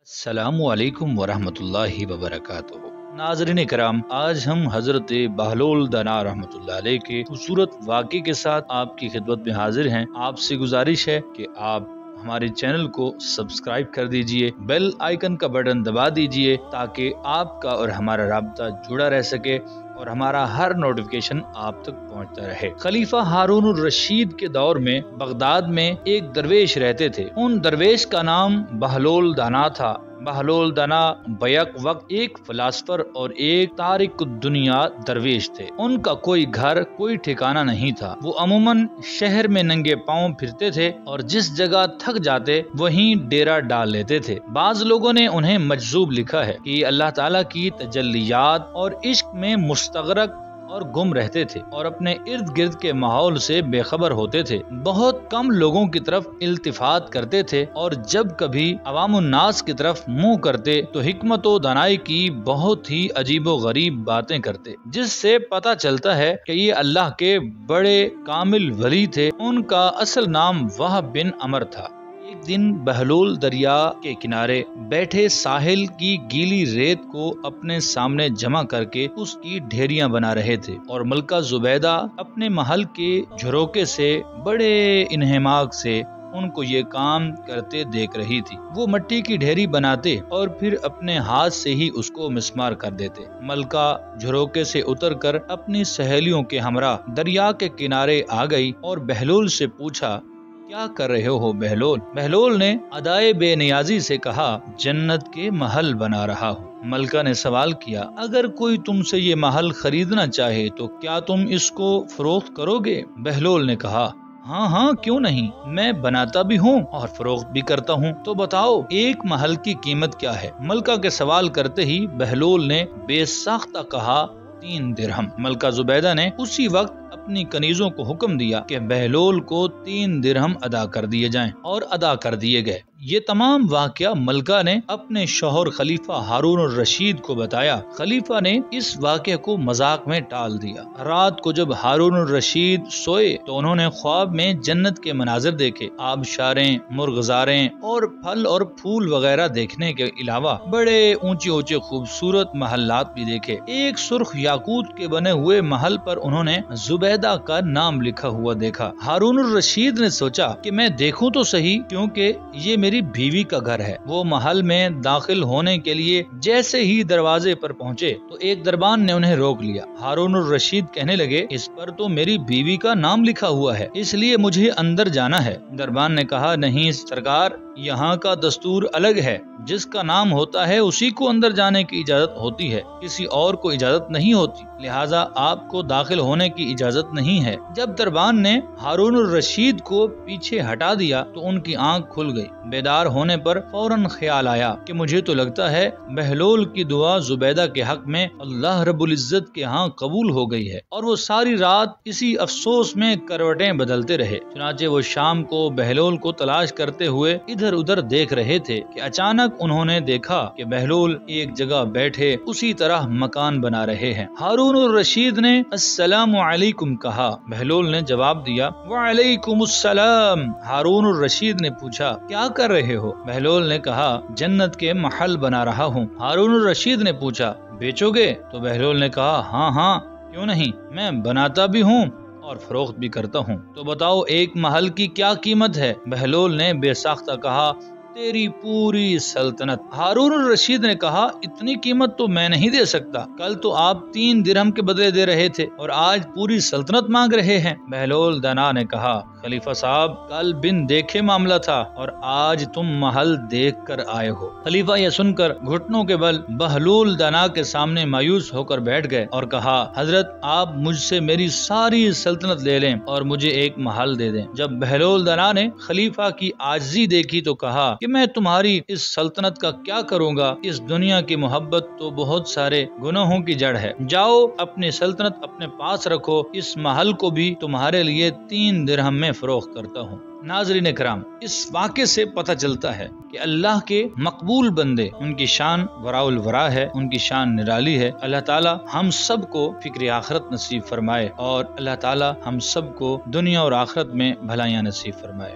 السلام علیکم ورحمۃ اللہ وبرکاتہ۔ ناظرین کرام، آج ہم حضرت بہلول دانا رحمۃ اللہ علیہ کے خوبصورت واقعے کے ساتھ آپ کی خدمت میں حاضر ہیں۔ آپ سے گزارش ہے کہ آپ ہمارے چینل کو سبسکرائب کر دیجئے، بیل آئیکن کا بٹن دبا دیجئے تاکہ آپ کا اور ہمارا رابطہ جڑا رہ سکے اور ہمارا ہر نوٹیفیکیشن آپ تک پہنچتا رہے۔ خلیفہ ہارون الرشید کے دور میں بغداد میں ایک درویش رہتے تھے۔ ان درویش کا نام بہلول دانا تھا۔ بہلول دانا بیک وقت ایک فلاسفر اور ایک تارک الدنیا درویش تھے۔ ان کا کوئی گھر، کوئی ٹھکانہ نہیں تھا۔ وہ عموماً شہر میں ننگے پاؤں پھرتے تھے اور جس جگہ تھک جاتے وہیں ڈیرا ڈال لیتے تھے۔ بعض لوگوں نے انہیں مجذوب لکھا ہے کہ اللہ تعالیٰ کی تجلیات اور عشق میں مستغرق اور گم رہتے تھے اور اپنے ارد گرد کے ماحول سے بے خبر ہوتے تھے۔ بہت کم لوگوں کی طرف التفات کرتے تھے اور جب کبھی عوام الناس کی طرف منہ کرتے تو حکمت و دانائی کی بہت ہی عجیب و غریب باتیں کرتے، جس سے پتہ چلتا ہے کہ یہ اللہ کے بڑے کامل ولی تھے۔ ان کا اصل نام وہب بن عمر تھا۔ ایک دن بہلول دریا کے کنارے بیٹھے ساحل کی گیلی ریت کو اپنے سامنے جمع کر کے اس کی ڈھیریاں بنا رہے تھے اور ملکہ زبیدہ اپنے محل کے جھروکے سے بڑے انہماک سے ان کو یہ کام کرتے دیکھ رہی تھی۔ وہ مٹی کی ڈھیری بناتے اور پھر اپنے ہاتھ سے ہی اس کو مسمار کر دیتے۔ ملکہ جھروکے سے اتر کر اپنی سہیلیوں کے ہمراہ دریا کے کنارے آ گئی اور بہلول سے پوچھا، کیا کر رہے ہو بہلول؟ بہلول نے ادائے بے نیازی سے کہا، جنت کے محل بنا رہا ہوں۔ ملکہ نے سوال کیا، اگر کوئی تم سے یہ محل خریدنا چاہے تو کیا تم اس کو فروخت کرو گے؟ بہلول نے کہا، ہاں کیوں نہیں، میں بناتا بھی ہوں اور فروخت بھی کرتا ہوں، تو بتاؤ ایک محل کی قیمت کیا ہے؟ ملکہ کے سوال کرتے ہی بہلول نے بے ساختہ کہا، 3 درہم۔ ملکہ زبیدہ نے اسی وقت اپنی کنیزوں کو حکم دیا کہ بہلول کو 3 درہم ادا کر دیے جائیں اور ادا کر دیے گئے۔ یہ تمام واقعہ ملکہ نے اپنے شوہر خلیفہ ہارون الرشید کو بتایا۔ خلیفہ نے اس واقعے کو مذاق میں ٹال دیا۔ رات کو جب ہارون الرشید سوئے تو انہوں نے خواب میں جنت کے مناظر دیکھے۔ آبشاریں، مرغزاریں اور پھل اور پھول وغیرہ دیکھنے کے علاوہ بڑے اونچے خوبصورت محلات بھی دیکھے۔ ایک سرخ یاقوت کے بنے ہوئے محل پر انہوں نے زبیدہ کا نام لکھا ہوا دیکھا۔ ہارون الرشید نے سوچا کہ میں دیکھوں تو صحیح، کیونکہ یہ میری بیوی کا گھر ہے۔ وہ محل میں داخل ہونے کے لیے جیسے ہی دروازے پر پہنچے تو ایک دربان نے انہیں روک لیا۔ ہارون الرشید کہنے لگے، اس پر تو میری بیوی کا نام لکھا ہوا ہے، اس لیے مجھے اندر جانا ہے۔ دربان نے کہا، نہیں سرکار، یہاں کا دستور الگ ہے، جس کا نام ہوتا ہے اسی کو اندر جانے کی اجازت ہوتی ہے، کسی اور کو اجازت نہیں ہوتی، لہٰذا آپ کو داخل ہونے کی اجازت نہیں ہے۔ جب دربان نے ہارون الرشید کو پیچھے ہٹا دیا تو ان کی آنکھ کھل گئی۔ بیدار ہونے پر فوراً خیال آیا کہ مجھے تو لگتا ہے بہلول کی دعا زبیدہ کے حق میں اللہ رب العزت کے ہاں قبول ہو گئی ہے، اور وہ ساری رات اسی افسوس میں کروٹیں بدلتے رہے۔ چنانچہ وہ شام کو بہلول کو تلاش کرتے ہوئے ادھر ادھر دیکھ رہے تھے کہ اچانک انہوں نے دیکھا کہ بہلول ایک جگہ بیٹھے اسی طرح مکان بنا رہے ہیں۔ ہارون الرشید نے السلام علیکم کہا۔ بہلول نے جواب دیا، وعلیکم السلام۔ ہارون الرشید نے پوچھا، کیا کر رہے ہو؟ بہلول نے کہا، جنت کے محل بنا رہا ہوں۔ ہارون الرشید نے پوچھا، بیچو گے؟ تو بہلول نے کہا، ہاں کیوں نہیں، میں بناتا بھی ہوں اور فروخت بھی کرتا ہوں۔ تو بتاؤ ایک محل کی کیا قیمت ہے؟ بہلول نے بے ساختہ کہا، تیری پوری سلطنت۔ ہارون الرشید نے کہا، اتنی قیمت تو میں نہیں دے سکتا، کل تو آپ 3 درہم کے بدلے دے رہے تھے اور آج پوری سلطنت مانگ رہے ہیں۔ بہلول دانا نے کہا، خلیفہ صاحب، کل بن دیکھے معاملہ تھا اور آج تم محل دیکھ کر آئے ہو۔ خلیفہ یہ سن کر گھٹنوں کے بل بہلول دانا کے سامنے مایوس ہو کر بیٹھ گئے اور کہا، حضرت آپ مجھ سے میری ساری سلطنت لے لیں اور مجھے ایک محل دے دیں۔ جب بہلول دانا نے خلیفہ کی عاجزی دیکھی تو کہا کہ میں تمہاری اس سلطنت کا کیا کروں گا، اس دنیا کی محبت تو بہت سارے گناہوں کی جڑ ہے، جاؤ اپنی سلطنت اپنے پاس رکھو، اس محل کو بھی تمہارے لیے 3 درہم میں فروخت کرتا ہوں۔ ناظرین کرام، اس واقعے سے پتہ چلتا ہے کہ اللہ کے مقبول بندے، ان کی شان وراء الورا ہے، ان کی شان نرالی ہے۔ اللہ تعالی ہم سب کو فکر آخرت نصیب فرمائے اور اللہ تعالی ہم سب کو دنیا اور آخرت میں بھلائیاں نصیب فرمائے۔